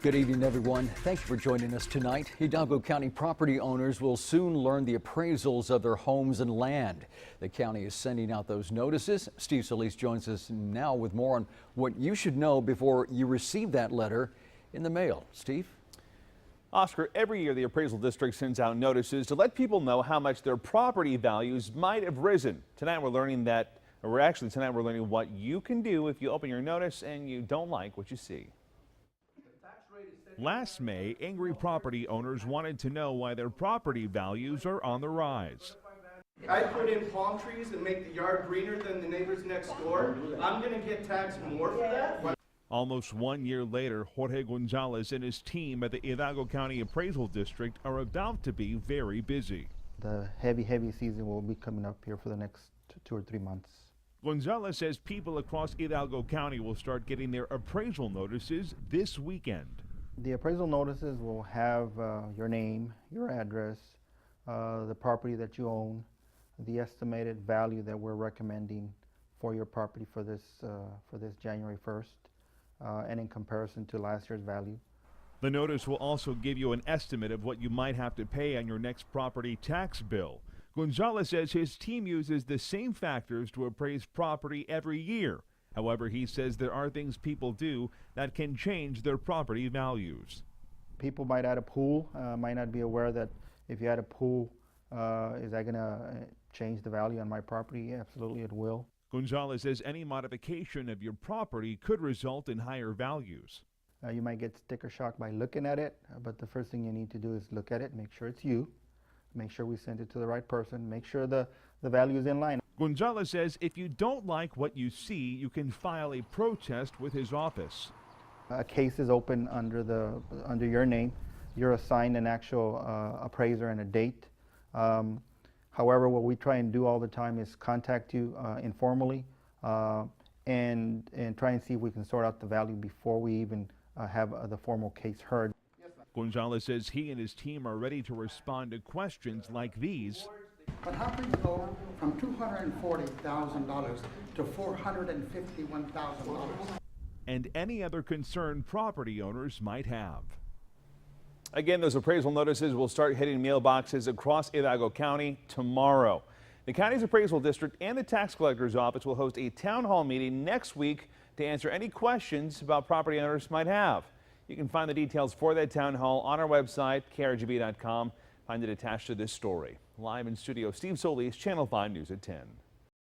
Good evening, everyone. Thank you for joining us tonight. Hidalgo County property owners will soon learn the appraisals of their homes and land. The county is sending out those notices. Steve Solis joins us now with more on what you should know before you receive that letter in the mail. Steve? Oscar, every year the appraisal district sends out notices to let people know how much their property values might have risen. Tonight we're learning what you can do if you open your notice and you don't like what you see. Last May, angry property owners wanted to know why their property values are on the rise. I put in palm trees and make the yard greener than the neighbors next door. I'm going to get taxed more for that. Almost 1 year later, Jorge Gonzalez and his team at the Hidalgo County Appraisal District are about to be very busy. The heavy season will be coming up here for the next 2 or 3 months. Gonzalez says people across Hidalgo County will start getting their appraisal notices this weekend. The appraisal notices will have your name, your address, the property that you own, the estimated value that we're recommending for your property for this January 1st, and in comparison to last year's value. The notice will also give you an estimate of what you might have to pay on your next property tax bill. Gonzalez says his team uses the same factors to appraise property every year. However, he says there are things people do that can change their property values. People might add a pool, might not be aware that if you add a pool, is that going to change the value on my property? Absolutely, it will. Gonzalez says any modification of your property could result in higher values. You might get sticker shock by looking at it, but the first thing you need to do is look at it, make sure it's you, make sure we send it to the right person, make sure the value is in line. Gonzalez says if you don't like what you see, you can file a protest with his office. A case is open under your name. You're assigned an actual appraiser and a date. However, what we try and do all the time is contact you informally and try and see if we can sort out the value before we even have the formal case heard. Gonzalez says he and his team are ready to respond to questions like these. But how can you go from $240,000 to $451,000? And any other concern property owners might have. Again, those appraisal notices will start hitting mailboxes across Hidalgo County tomorrow. The county's appraisal district and the tax collector's office will host a town hall meeting next week to answer any questions about property owners might have. You can find the details for that town hall on our website, krgb.com. Find it attached to this story. Live in studio, Steve Solis, Channel 5 News at 10.